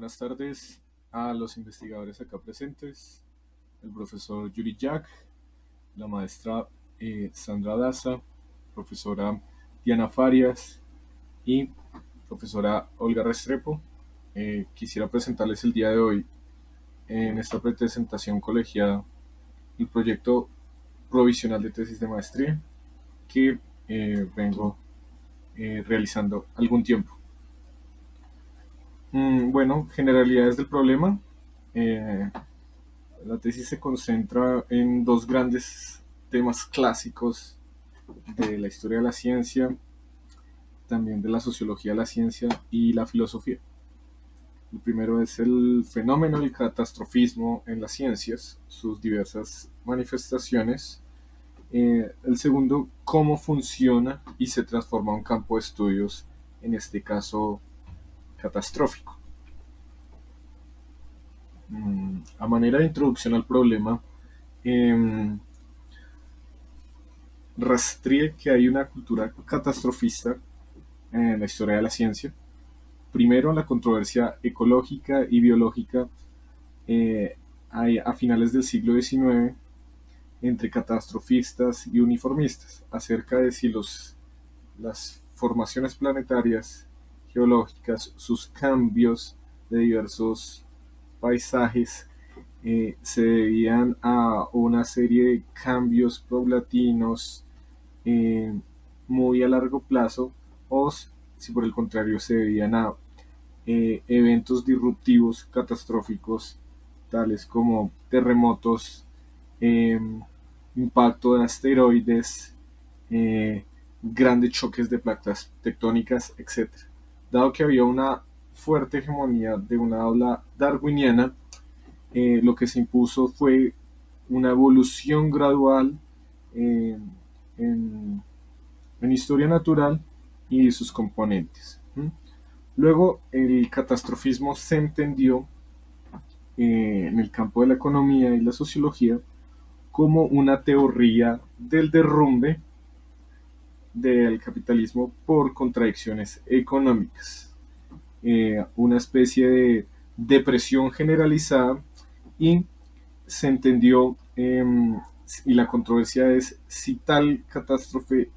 Buenas tardes a los investigadores acá presentes, el profesor Yuri Jack, la maestra Sandra Daza, profesora Diana Farias y profesora Olga Restrepo. Quisiera presentarles el día de hoy en esta presentación colegiada el proyecto provisional de tesis de maestría que vengo realizando algún tiempo. Bueno, generalidades del problema. La tesis se concentra en dos grandes temas clásicos de la historia de la ciencia, también de la sociología de la ciencia y la filosofía. El primero es el fenómeno del catastrofismo en las ciencias, sus diversas manifestaciones. El segundo, cómo funciona y se transforma un campo de estudios, en este caso catastrófico. A manera de introducción al problema, rastreé que hay una cultura catastrofista en la historia de la ciencia. Primero, la controversia ecológica y biológica a finales del siglo XIX entre catastrofistas y uniformistas acerca de si las formaciones planetarias geológicas, sus cambios de diversos paisajes se debían a una serie de cambios paulatinos muy a largo plazo, o si por el contrario se debían a eventos disruptivos catastróficos tales como terremotos, impacto de asteroides, grandes choques de placas tectónicas, etc. Dado que había una fuerte hegemonía de una ola darwiniana, lo que se impuso fue una evolución gradual en historia natural y sus componentes. Luego, el catastrofismo se entendió en el campo de la economía y la sociología como una teoría del derrumbe del capitalismo por contradicciones económicas, una especie de depresión generalizada, y se entendió, y la controversia es si tal catástrofe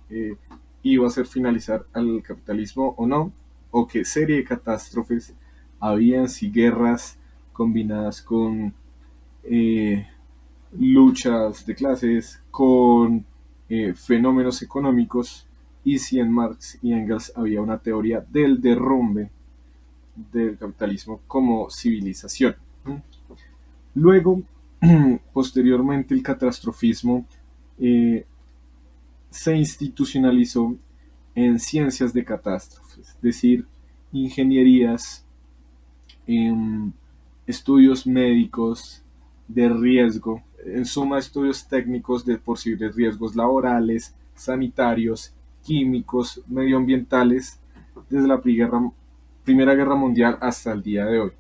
iba a hacer finalizar al capitalismo o no, o qué serie de catástrofes habían, si guerras combinadas con luchas de clases, con fenómenos económicos, y si en Marx y Engels había una teoría del derrumbe del capitalismo como civilización. Luego, posteriormente, el catastrofismo se institucionalizó en ciencias de catástrofes, es decir, ingenierías, estudios médicos de riesgo, en suma estudios técnicos de posibles riesgos laborales, sanitarios, químicos, medioambientales, desde la Primera Guerra Mundial hasta el día de hoy.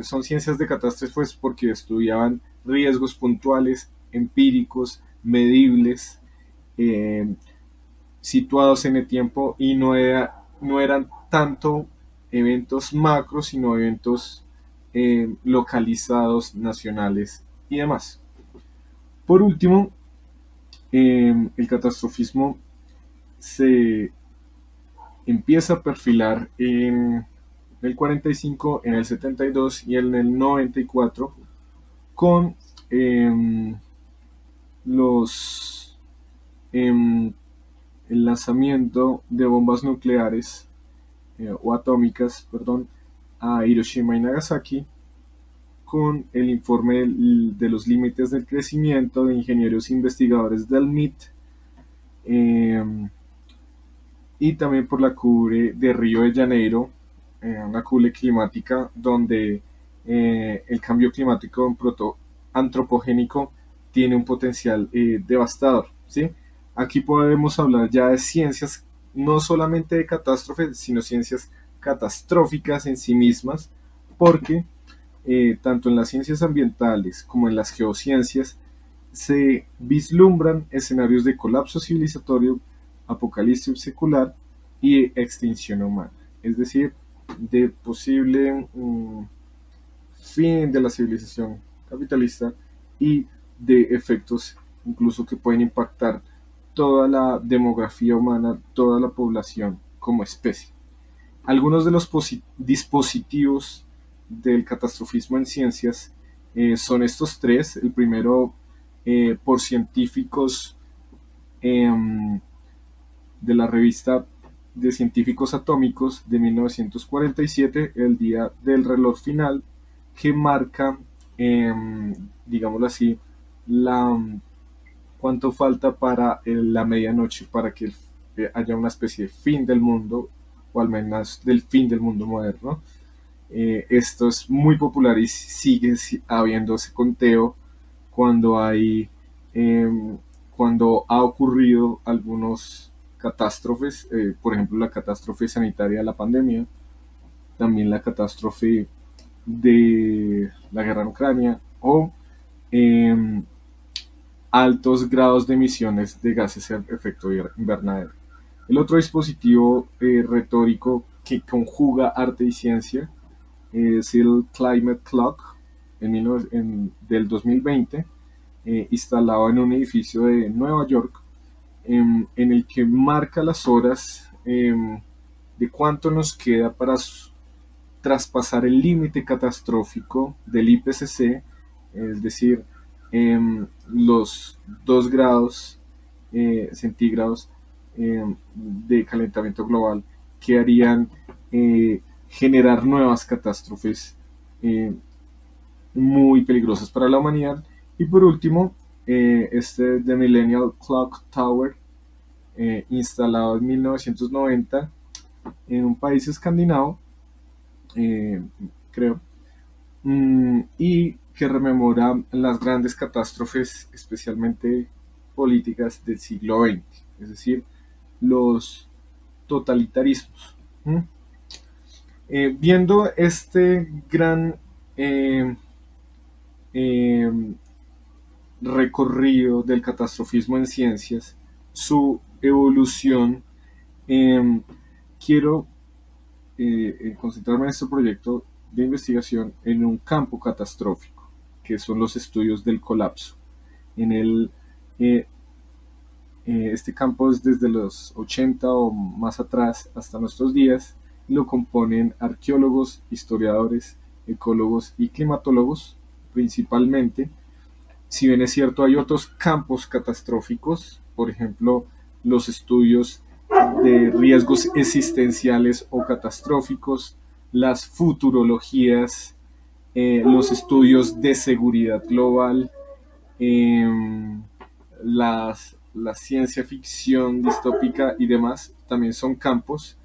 Son ciencias de catástrofes porque estudiaban riesgos puntuales, empíricos, medibles, situados en el tiempo, y no eran tanto eventos macros, sino eventos localizados, nacionales y demás. Por último, el catastrofismo se empieza a perfilar en el 45, en el 72 y en el 94 con el lanzamiento de bombas nucleares o atómicas, a Hiroshima y Nagasaki, con el informe de los límites del crecimiento de ingenieros investigadores del MIT, y también por la cumbre de Río de Janeiro, una cumbre climática donde el cambio climático antropogénico tiene un potencial devastador, ¿sí? Aquí podemos hablar ya de ciencias, no solamente de catástrofes, sino ciencias catastróficas en sí mismas, porque tanto en las ciencias ambientales como en las geociencias se vislumbran escenarios de colapso civilizatorio, apocalipsis secular y extinción humana. Es decir, de posible fin de la civilización capitalista y de efectos incluso que pueden impactar toda la demografía humana, toda la población como especie. Algunos de los dispositivos del catastrofismo en ciencias son estos tres. El primero, por científicos eh, de la revista de científicos atómicos de 1947, el día del reloj final, que marca, digámoslo así, la, cuánto falta para la medianoche para que haya una especie de fin del mundo, o al menos del fin del mundo moderno. Esto es muy popular y sigue habiendo ese conteo cuando hay, eh, cuando ha ocurrido algunos catástrofes, por ejemplo la catástrofe sanitaria de la pandemia, también la catástrofe de la guerra en Ucrania o eh, altos grados de emisiones de gases de efecto invernadero. El otro dispositivo retórico que conjuga arte y ciencia es el Climate Clock del 2020, instalado en un edificio de Nueva York, en el que marca las horas de cuánto nos queda para traspasar el límite catastrófico del IPCC, es decir, los 2 grados centígrados de calentamiento global que harían generar nuevas catástrofes muy peligrosas para la humanidad. Y por último, este The Millennial Clock Tower, instalado en 1990 en un país escandinavo, creo, y que rememora las grandes catástrofes, especialmente políticas del siglo XX, es decir, los totalitarismos. Viendo este gran eh, eh, recorrido del catastrofismo en ciencias, su evolución, quiero concentrarme en este proyecto de investigación en un campo catastrófico, que son los estudios del colapso. En el, eh, este campo es desde los 80 o más atrás hasta nuestros días, lo componen arqueólogos, historiadores, ecólogos y climatólogos principalmente. Si bien es cierto, hay otros campos catastróficos, por ejemplo, los estudios de riesgos existenciales o catastróficos, las futurologías, los estudios de seguridad global, la ciencia ficción distópica y demás, también son campos.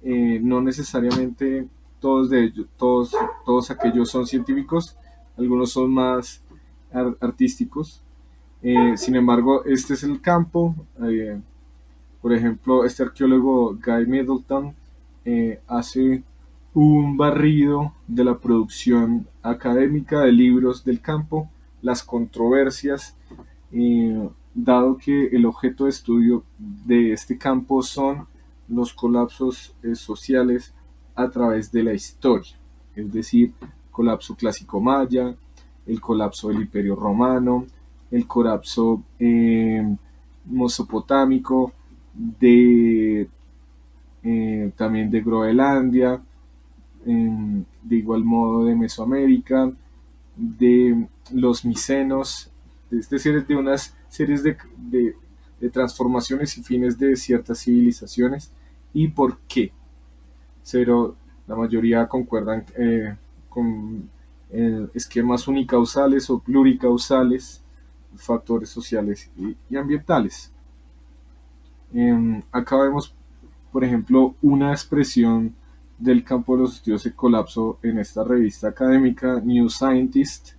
No necesariamente todos de ellos, todos aquellos son científicos, algunos son más artísticos. Sin embargo, este es el campo. Por ejemplo, este arqueólogo Guy Middleton hace un barrido de la producción académica de libros del campo, las controversias, dado que el objeto de estudio de este campo son los colapsos sociales a través de la historia, es decir, colapso clásico maya, el colapso del Imperio Romano, el colapso mesopotámico, también de Groenlandia, de igual modo de Mesoamérica, de los micenos, es decir, de unas series de transformaciones y fines de ciertas civilizaciones y por qué. Pero la mayoría concuerdan con esquemas unicausales o pluricausales, factores sociales y ambientales. Acá vemos, por ejemplo, una expresión del campo de los estudios de colapso en esta revista académica New Scientist,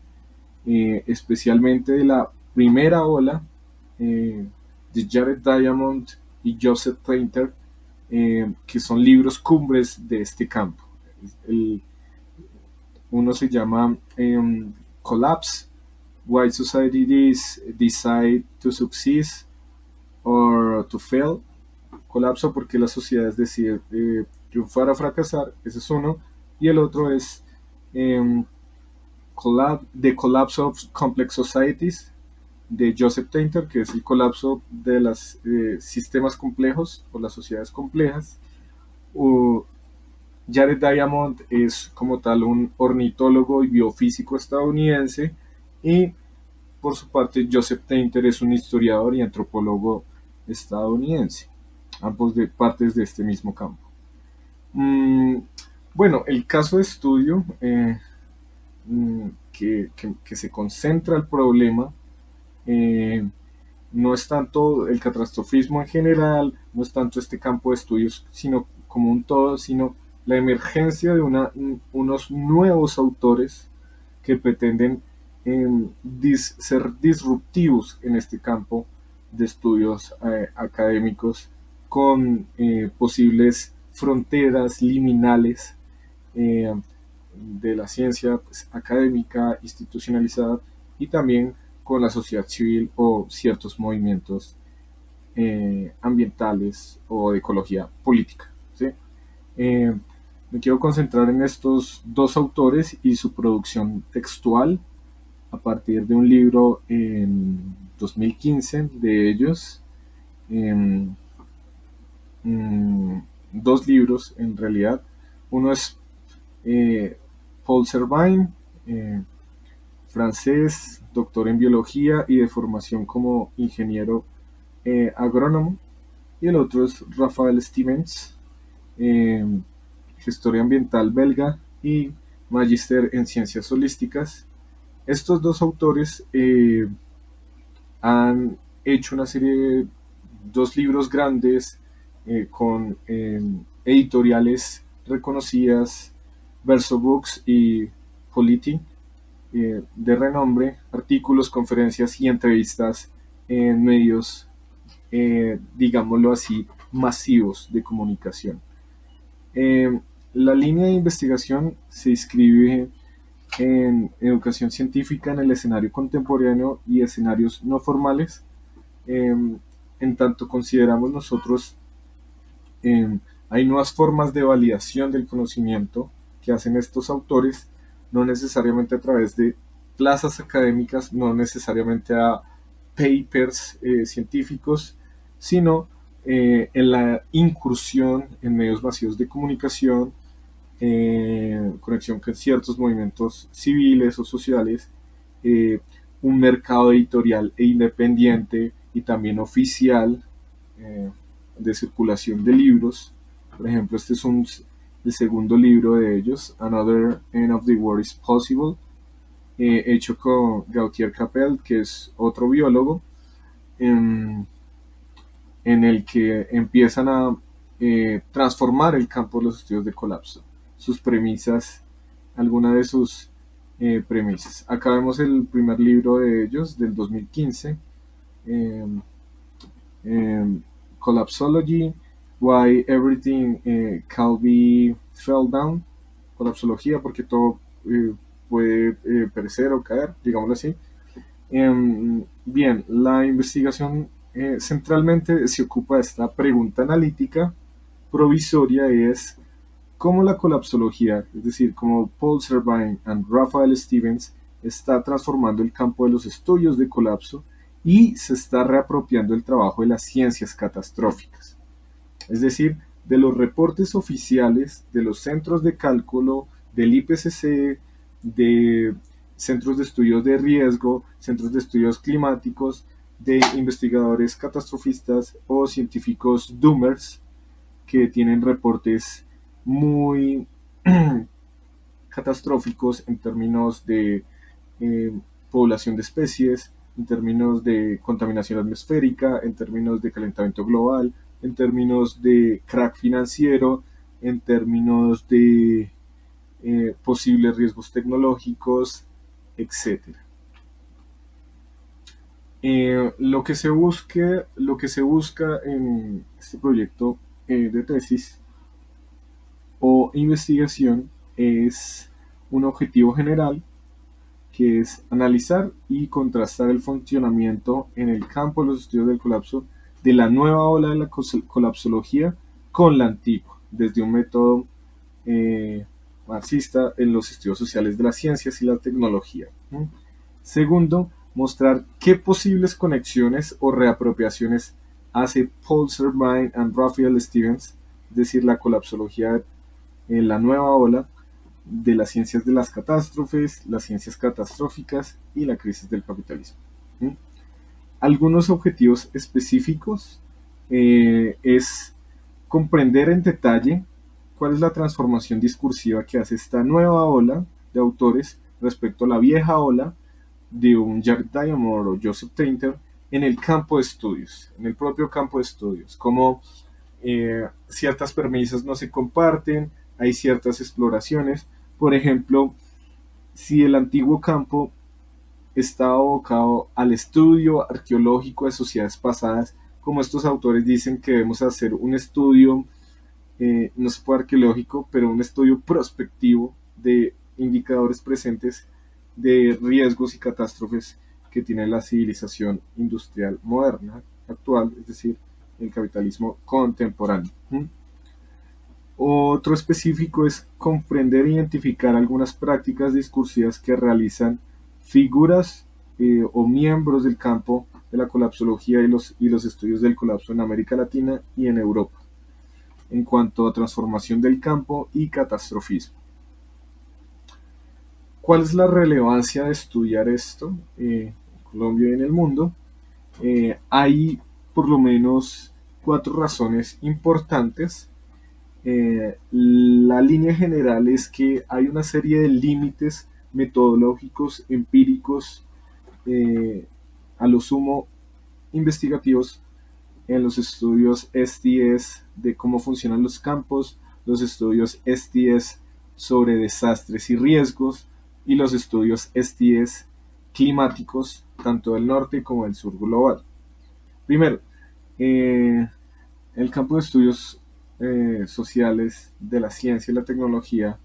especialmente de la primera ola de Jared Diamond y Joseph Painter, que son libros cumbres de este campo. Uno se llama Collapse, Why Societies Decide to Succeed or to Fail. Colapso porque las sociedades deciden triunfar a fracasar, ese es uno, y el otro es eh, The Collapse of Complex Societies, de Joseph Tainter, que es el colapso de los sistemas complejos o las sociedades complejas. O Jared Diamond es como tal un ornitólogo y biofísico estadounidense, y por su parte Joseph Tainter es un historiador y antropólogo estadounidense, ambos de partes de este mismo campo. Mm, bueno, el caso de estudio que se concentra el problema eh, no es tanto el catastrofismo en general, no es tanto este campo de estudios, sino como un todo, sino la emergencia de unos nuevos autores que pretenden ser disruptivos en este campo de estudios académicos con posibles fronteras liminales eh, de la ciencia pues, académica institucionalizada, y también con la sociedad civil o ciertos movimientos ambientales o de ecología política. ¿Sí? Eh, Me quiero concentrar en estos dos autores y su producción textual a partir de un libro en 2015 de ellos. Eh, Dos libros en realidad. Uno es Paul Servine, francés, doctor en biología y de formación como ingeniero agrónomo. Y el otro es Raphael Stevens, eh, gestor ambiental belga y magíster en ciencias holísticas. Estos dos autores han hecho una serie de dos libros grandes con editoriales reconocidas, Verso Books y Polity, de renombre, artículos, conferencias y entrevistas en medios, digámoslo así, masivos de comunicación. La línea de investigación se inscribe en educación científica en el escenario contemporáneo y escenarios no formales, en tanto consideramos nosotros hay nuevas formas de validación del conocimiento que hacen estos autores, no necesariamente a través de plazas académicas, no necesariamente a papers científicos, sino en la incursión en medios masivos de comunicación, conexión con ciertos movimientos civiles o sociales, eh, un mercado editorial e independiente y también oficial de circulación de libros. Por ejemplo, este es el segundo libro de ellos, Another End of the World is Possible, hecho con Gautier Capel, que es otro biólogo, en el que empiezan a transformar el campo de los estudios de colapso, sus premisas, alguna de sus premisas. Acá vemos el primer libro de ellos, del 2015, eh, Collapsology, Why Everything Can Be Fell Down, colapsología, porque todo puede perecer o caer, digámoslo así. Bien, la investigación centralmente se ocupa de esta pregunta analítica provisoria, es cómo la colapsología, es decir, cómo Paul Servine y Raphael Stevens está transformando el campo de los estudios de colapso y se está reapropiando el trabajo de las ciencias catastróficas. Es decir, de los reportes oficiales de los centros de cálculo, del IPCC, de centros de estudios de riesgo, centros de estudios climáticos, de investigadores catastrofistas o científicos doomers que tienen reportes muy catastróficos en términos de población de especies, en términos de contaminación atmosférica, en términos de calentamiento global, en términos de crack financiero, en términos de posibles riesgos tecnológicos, etc. Lo que se busca en este proyecto de tesis o investigación es un objetivo general, que es analizar y contrastar el funcionamiento en el campo de los estudios del colapso de la nueva ola de la colapsología con la antigua. desde un método marxista en los estudios sociales de las ciencias y la tecnología. Segundo, mostrar qué posibles conexiones o reapropiaciones hace Paul Servine y Raphael Stevens, es decir, la colapsología en la nueva ola de las ciencias de las catástrofes, las ciencias catastróficas y la crisis del capitalismo. Algunos objetivos específicos es comprender en detalle cuál es la transformación discursiva que hace esta nueva ola de autores respecto a la vieja ola de un Jack Diamond o Joseph Tainter en el campo de estudios, en el propio campo de estudios, como ciertas premisas no se comparten, hay ciertas exploraciones. Por ejemplo, si el antiguo campo está abocado al estudio arqueológico de sociedades pasadas, como estos autores dicen que debemos hacer un estudio, no se puede arqueológico, pero un estudio prospectivo de indicadores presentes de riesgos y catástrofes que tiene la civilización industrial moderna, actual, es decir, el capitalismo contemporáneo. Otro específico es comprender e identificar algunas prácticas discursivas que realizan figuras o miembros del campo de la colapsología y los estudios del colapso en América Latina y en Europa, en cuanto a transformación del campo y catastrofismo. ¿Cuál es la relevancia de estudiar esto en Colombia y en el mundo? Hay por lo menos 4 razones importantes. La línea general es que hay una serie de límites metodológicos, empíricos, a lo sumo investigativos, en los estudios STS de cómo funcionan los campos, los estudios STS sobre desastres y riesgos, y los estudios STS climáticos, tanto del norte como del sur global. Primero, el campo de estudios sociales de la ciencia y la tecnología,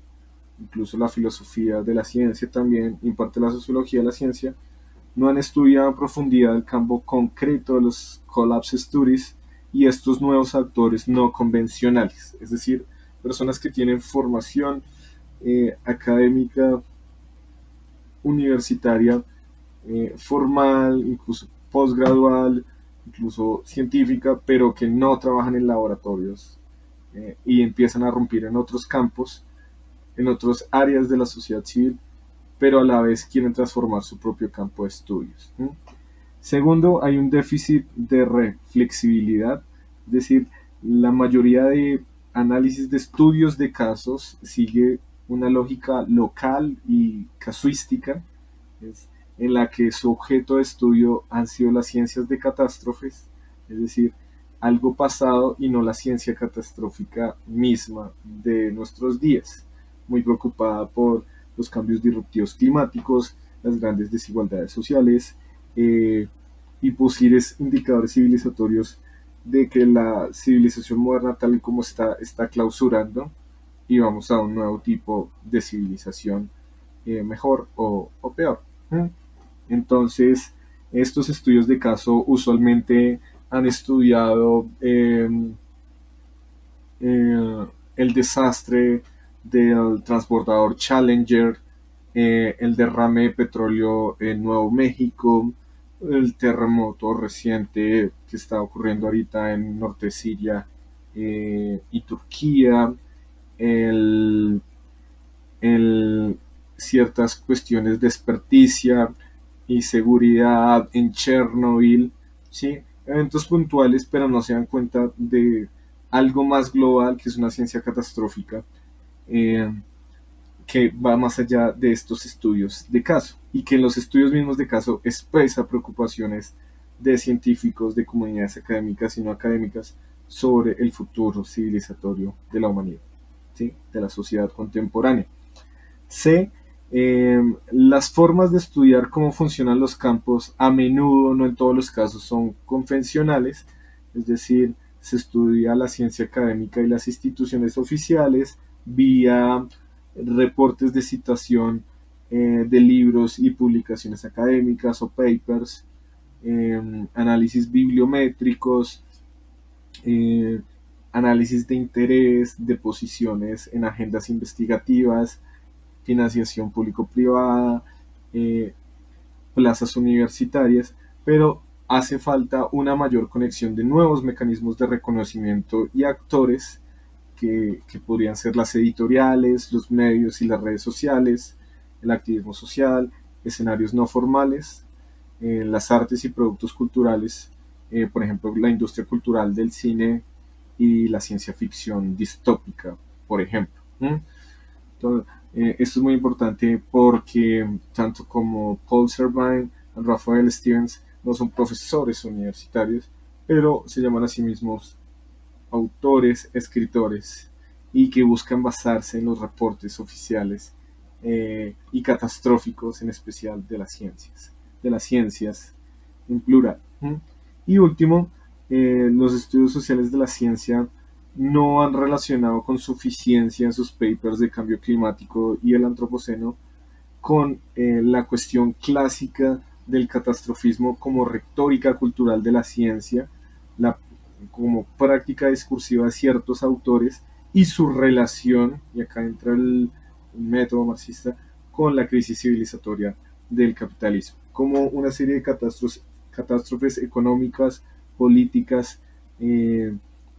incluso la filosofía de la ciencia también, y parte de la sociología de la ciencia, no han estudiado en profundidad el campo concreto de los collapse studies y estos nuevos actores no convencionales, es decir, personas que tienen formación académica, universitaria, formal, incluso postgradual, incluso científica, pero que no trabajan en laboratorios y empiezan a romper en otros campos, en otras áreas de la sociedad civil, pero a la vez quieren transformar su propio campo de estudios. Segundo, hay un déficit de reflexibilidad, es decir, la mayoría de análisis de estudios de casos sigue una lógica local y casuística, en la que su objeto de estudio han sido las ciencias de catástrofes, es decir, algo pasado y no la ciencia catastrófica misma de nuestros días, muy preocupada por los cambios disruptivos climáticos, las grandes desigualdades sociales y posibles indicadores civilizatorios de que la civilización moderna tal y como está clausurando y vamos a un nuevo tipo de civilización mejor o peor. Entonces, estos estudios de caso usualmente han estudiado el desastre del transbordador Challenger, el derrame de petróleo en Nuevo México, el terremoto reciente que está ocurriendo ahorita en norte de Siria y Turquía, ciertas cuestiones de experticia y seguridad en Chernobyl, ¿sí? Eventos puntuales, pero no se dan cuenta de algo más global que es una ciencia catastrófica que va más allá de estos estudios de caso y que en los estudios mismos de caso expresa preocupaciones de científicos, de comunidades académicas y no académicas sobre el futuro civilizatorio de la humanidad, ¿sí? De la sociedad contemporánea. C. Las formas de estudiar cómo funcionan los campos a menudo, no en todos los casos, son convencionales, es decir, se estudia la ciencia académica y las instituciones oficiales vía reportes de citación de libros y publicaciones académicas o papers, análisis bibliométricos, análisis de interés, de posiciones en agendas investigativas, financiación público-privada, eh, plazas universitarias, pero hace falta una mayor conexión de nuevos mecanismos de reconocimiento y actores que podrían ser las editoriales, los medios y las redes sociales, el activismo social, escenarios no formales, las artes y productos culturales, por ejemplo, la industria cultural del cine y la ciencia ficción distópica, por ejemplo. Entonces, esto es muy importante porque tanto como Paul Servine y Raphael Stevens no son profesores universitarios, pero se llaman a sí mismos autores, escritores, y que buscan basarse en los reportes oficiales y catastróficos, en especial de las ciencias en plural. Y último, los estudios sociales de la ciencia no han relacionado con suficiencia en sus papers de cambio climático y el antropoceno con la cuestión clásica del catastrofismo como retórica cultural de la ciencia, la, como práctica discursiva de ciertos autores y su relación, y acá entra el método marxista, con la crisis civilizatoria del capitalismo, como una serie de catástrofes económicas, políticas,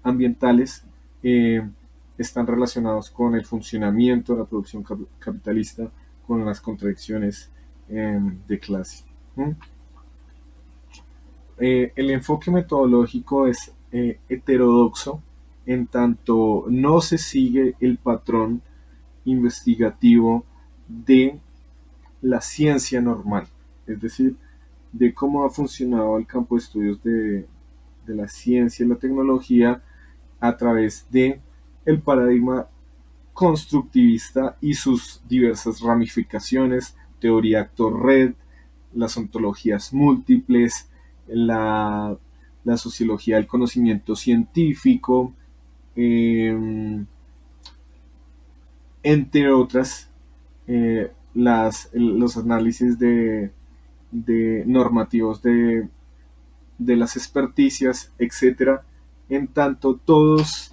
ambientales, eh, están relacionados con el funcionamiento de la producción capitalista, con las contradicciones de clase. El enfoque metodológico es heterodoxo en tanto no se sigue el patrón investigativo de la ciencia normal, es decir, de cómo ha funcionado el campo de estudios de la ciencia y la tecnología a través de el paradigma constructivista y sus diversas ramificaciones, teoría actor-red, las ontologías múltiples, la sociología del conocimiento científico, entre otras, los análisis de normativos de las experticias, etcétera, en tanto todos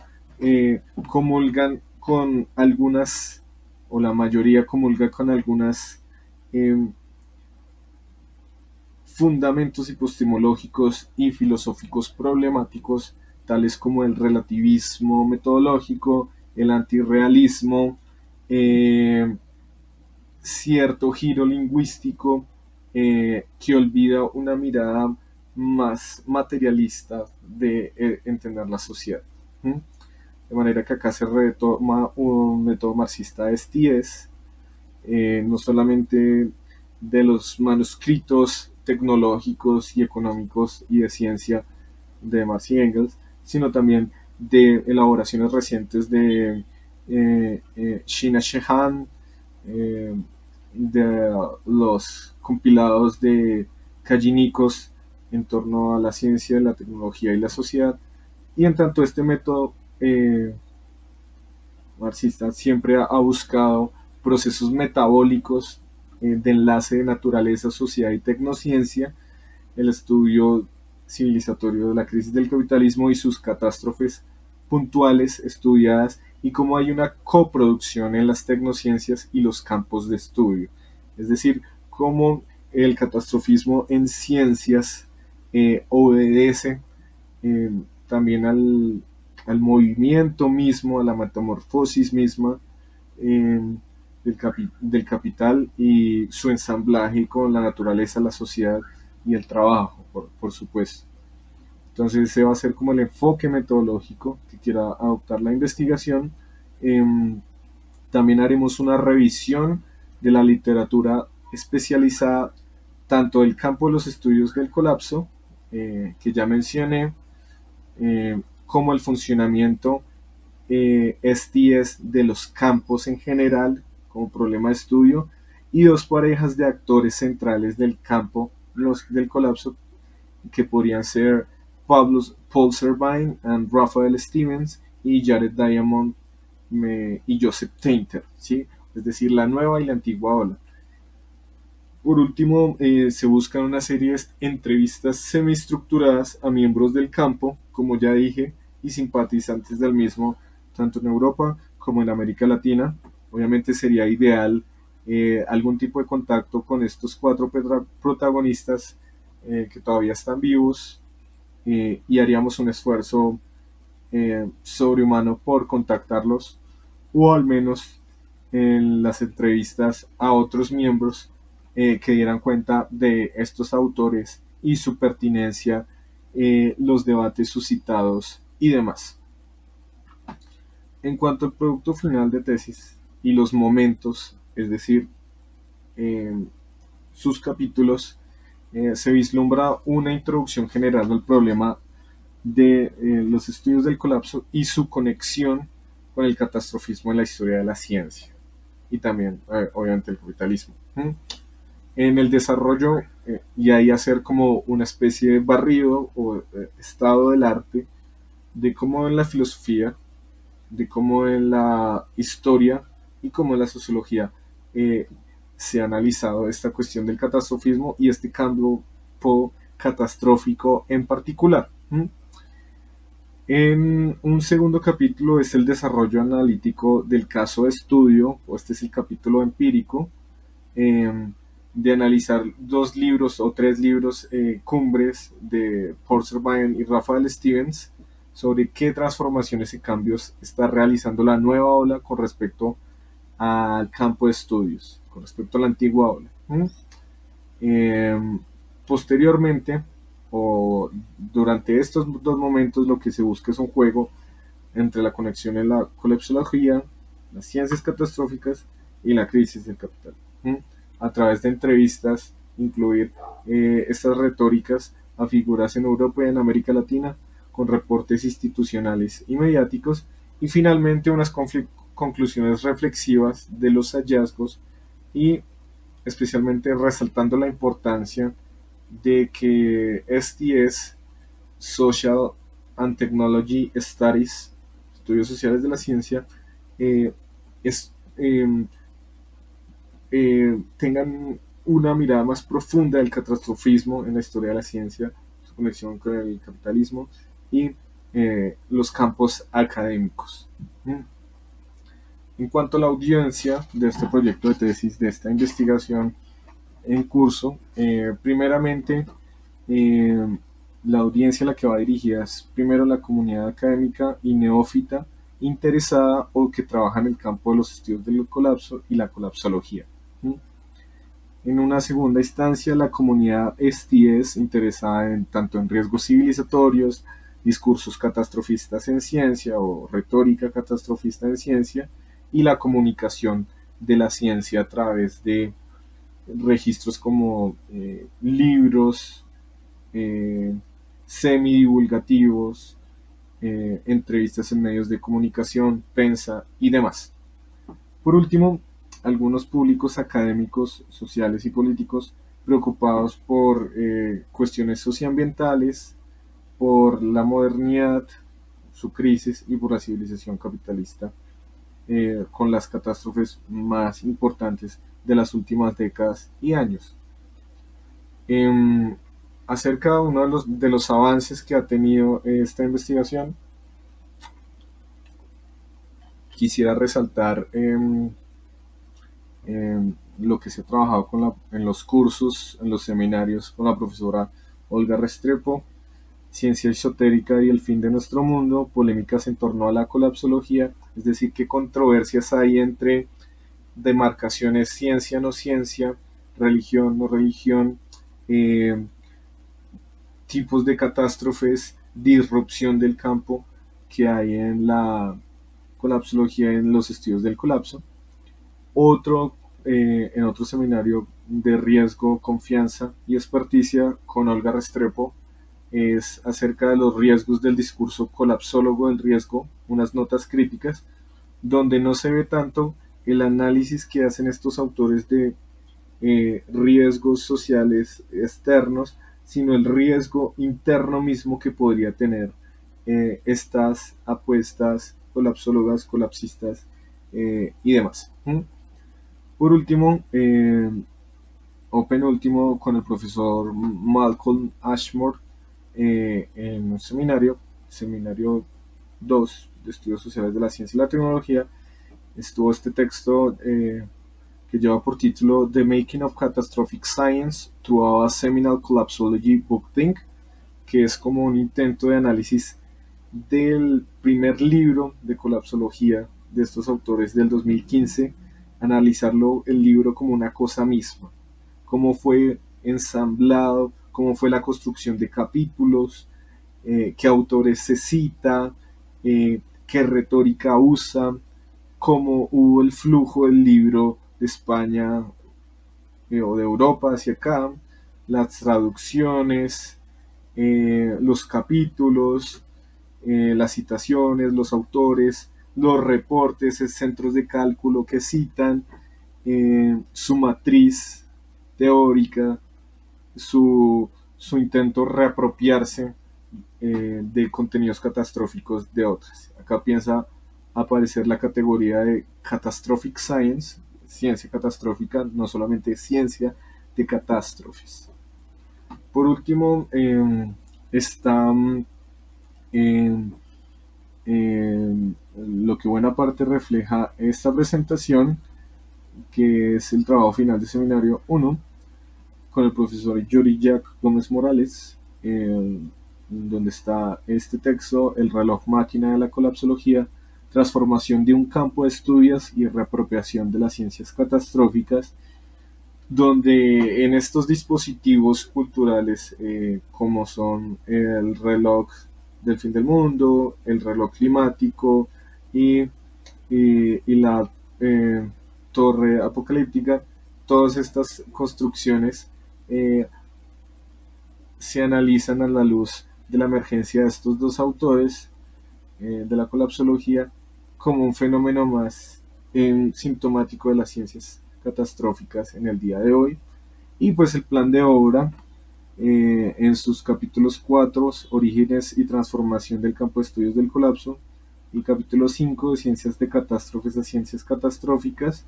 comulgan con algunas, o la mayoría comulga con algunas fundamentos epistemológicos y filosóficos problemáticos, tales como el relativismo metodológico, el antirrealismo, cierto giro lingüístico que olvida una mirada más materialista de entender la sociedad. De manera que acá se retoma un método marxista de STS, no solamente de los manuscritos tecnológicos y económicos y de ciencia de Marx y Engels, sino también de elaboraciones recientes de Shina Shehan, de los compilados de Callinicos en torno a la ciencia, la tecnología y la sociedad. Y en tanto este método marxista siempre ha buscado procesos metabólicos de enlace de naturaleza, sociedad y tecnociencia, el estudio civilizatorio de la crisis del capitalismo y sus catástrofes puntuales estudiadas y cómo hay una coproducción en las tecnociencias y los campos de estudio. Es decir, cómo el catastrofismo en ciencias obedece también al movimiento mismo, a la metamorfosis misma del capital y su ensamblaje con la naturaleza, la sociedad y el trabajo, por supuesto. Entonces ese va a ser como el enfoque metodológico que quiera adoptar la investigación. También haremos una revisión de la literatura especializada, tanto del campo de los estudios del colapso, que ya mencioné, como el funcionamiento STS de los campos en general como problema de estudio, y dos parejas de actores centrales del campo del colapso que podrían ser Paul Servine y Raphael Stevens y Jared Diamond y Joseph Tainter, ¿sí? Es decir, la nueva y la antigua ola. Por último, se buscan una serie de entrevistas semiestructuradas a miembros del campo, como ya dije, y simpatizantes del mismo, tanto en Europa como en América Latina. Obviamente sería ideal algún tipo de contacto con estos cuatro protagonistas que todavía están vivos, y haríamos un esfuerzo sobrehumano por contactarlos, o al menos en las entrevistas a otros miembros que dieran cuenta de estos autores y su pertinencia, los debates suscitados y demás. En cuanto al producto final de tesis y los momentos, es decir, eh, sus capítulos, se vislumbra una introducción general al problema de los estudios del colapso y su conexión con el catastrofismo en la historia de la ciencia y también, obviamente, el capitalismo. En el desarrollo, y ahí hacer como una especie de barrido o estado del arte, de cómo en la filosofía, de cómo en la historia y cómo en la sociología eh, se ha analizado esta cuestión del catastrofismo y este campo catastrófico en particular. En un segundo capítulo es el desarrollo analítico del caso de estudio, o este es el capítulo empírico, eh, de analizar dos libros o tres libros cumbres de Paul Servan y Raphael Stevens sobre qué transformaciones y cambios está realizando la nueva ola con respecto al campo de estudios, con respecto a la antigua ola. Eh, Posteriormente, o durante estos dos momentos, lo que se busca es un juego entre la conexión en la colapsología, las ciencias catastróficas y la crisis del capital. A través de entrevistas, incluir estas retóricas a figuras en Europa y en América Latina, con reportes institucionales y mediáticos, y finalmente unas conclusiones reflexivas de los hallazgos, y especialmente resaltando la importancia de que STS, Social and Technology Studies, estudios sociales de la ciencia, eh, es, eh, tengan una mirada más profunda del catastrofismo en la historia de la ciencia, su conexión con el capitalismo y los campos académicos. En cuanto a la audiencia de este proyecto de tesis, de esta investigación en curso, primeramente, eh, la audiencia a la que va dirigida es primero la comunidad académica y neófita interesada o que trabaja en el campo de los estudios del colapso y la colapsología. En una segunda instancia, la comunidad STS interesada tanto en riesgos civilizatorios, discursos catastrofistas en ciencia o retórica catastrofista en ciencia, y la comunicación de la ciencia a través de registros como libros, semidivulgativos, entrevistas en medios de comunicación, prensa y demás. Por último, algunos públicos académicos, sociales y políticos preocupados por cuestiones socioambientales, por la modernidad, su crisis y por la civilización capitalista, con las catástrofes más importantes de las últimas décadas y años. Eh, Acerca de uno de los avances que ha tenido esta investigación, quisiera resaltar lo que se ha trabajado en los cursos, en los seminarios con la profesora Olga Restrepo: Ciencia esotérica y el fin de nuestro mundo, polémicas en torno a la colapsología, es decir, qué controversias hay entre demarcaciones ciencia no ciencia, religión no religión, eh, tipos de catástrofes, disrupción del campo que hay en la colapsología, en los estudios del colapso. En otro seminario de riesgo, confianza y experticia con Olga Restrepo, es acerca de los riesgos del discurso colapsólogo del riesgo, unas notas críticas, donde no se ve tanto el análisis que hacen estos autores de riesgos sociales externos, sino el riesgo interno mismo que podría tener estas apuestas colapsólogas, colapsistas y demás. Por último, o penúltimo, con el profesor Malcolm Ashmore, en un seminario 2 de Estudios Sociales de la Ciencia y la Tecnología, estuvo este texto que lleva por título The Making of Catastrophic Science Through a Seminal Collapsology Book Think, que es como un intento de análisis del primer libro de colapsología de estos autores del 2015, analizarlo el libro como una cosa misma, cómo fue ensamblado, cómo fue la construcción de capítulos, qué autores se cita, qué retórica usa, cómo hubo el flujo del libro de España o de Europa hacia acá, las traducciones, los capítulos, las citaciones, los autores, los reportes, centros de cálculo que citan, su matriz teórica, su intento de reapropiarse de contenidos catastróficos de otras. Acá piensa aparecer la categoría de Catastrophic Science, ciencia catastrófica, no solamente ciencia de catástrofes. Por último, está lo que buena parte refleja esta presentación, que es el trabajo final de seminario 1, con el profesor Yuri Jack Gómez Morales, donde está este texto, El reloj máquina de la colapsología, transformación de un campo de estudios y reapropiación de las ciencias catastróficas, donde en estos dispositivos culturales, como son el reloj del fin del mundo, el reloj climático y la torre apocalíptica, todas estas construcciones se analizan a la luz de la emergencia de estos dos autores de la colapsología como un fenómeno más sintomático de las ciencias catastróficas en el día de hoy. Y pues el plan de obra en sus capítulos 4, Orígenes y transformación del campo de estudios del colapso, y capítulo 5, de Ciencias de catástrofes a ciencias catastróficas,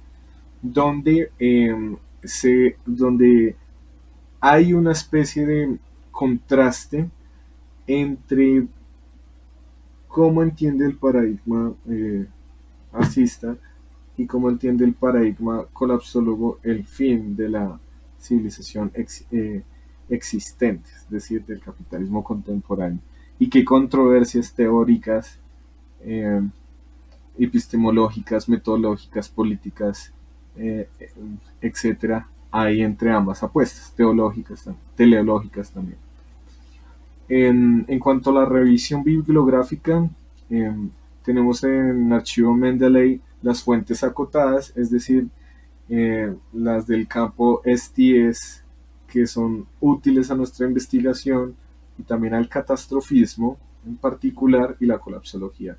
donde hay una especie de contraste entre cómo entiende el paradigma fascista y cómo entiende el paradigma colapsólogo el fin de la civilización existente, es decir, del capitalismo contemporáneo, y qué controversias teóricas, epistemológicas, metodológicas, políticas, etcétera, hay entre ambas apuestas, teológicas, teleológicas también. En cuanto a la revisión bibliográfica, tenemos en archivo Mendeley las fuentes acotadas, es decir, las del campo STS, que son útiles a nuestra investigación, y también al catastrofismo en particular y la colapsología.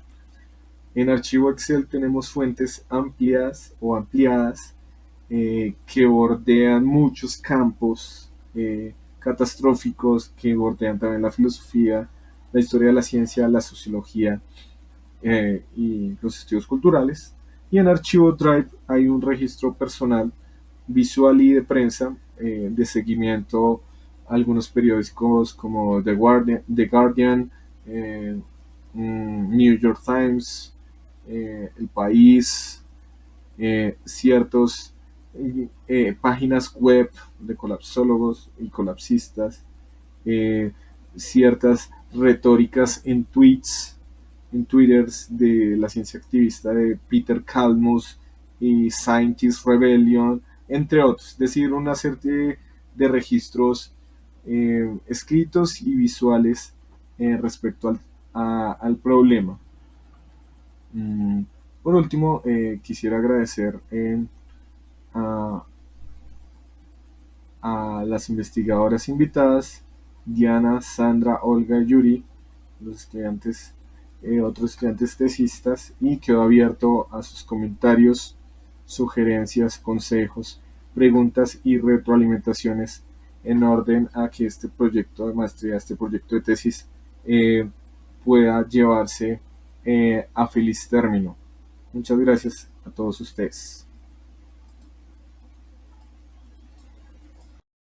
En archivo Excel tenemos fuentes amplias o ampliadas que bordean muchos campos catastróficos, que bordean también la filosofía, la historia de la ciencia, la sociología y los estudios culturales. Y en archivo Drive hay un registro personal, visual y de prensa, de seguimiento a algunos periódicos como The Guardian, New York Times, El País, ciertas páginas web de colapsólogos y colapsistas, ciertas retóricas en tweets, en twitters de la ciencia activista de Peter Kalmus y Scientist Rebellion, entre otros, es decir, una serie de registros escritos y visuales respecto al problema. Por último, quisiera agradecer a las investigadoras invitadas, Diana, Sandra, Olga, Yuri, los estudiantes, otros estudiantes tesistas, y quedo abierto a sus comentarios, sugerencias, consejos, preguntas y retroalimentaciones en orden a que este proyecto de maestría, este proyecto de tesis pueda llevarse a feliz término. Muchas gracias a todos ustedes.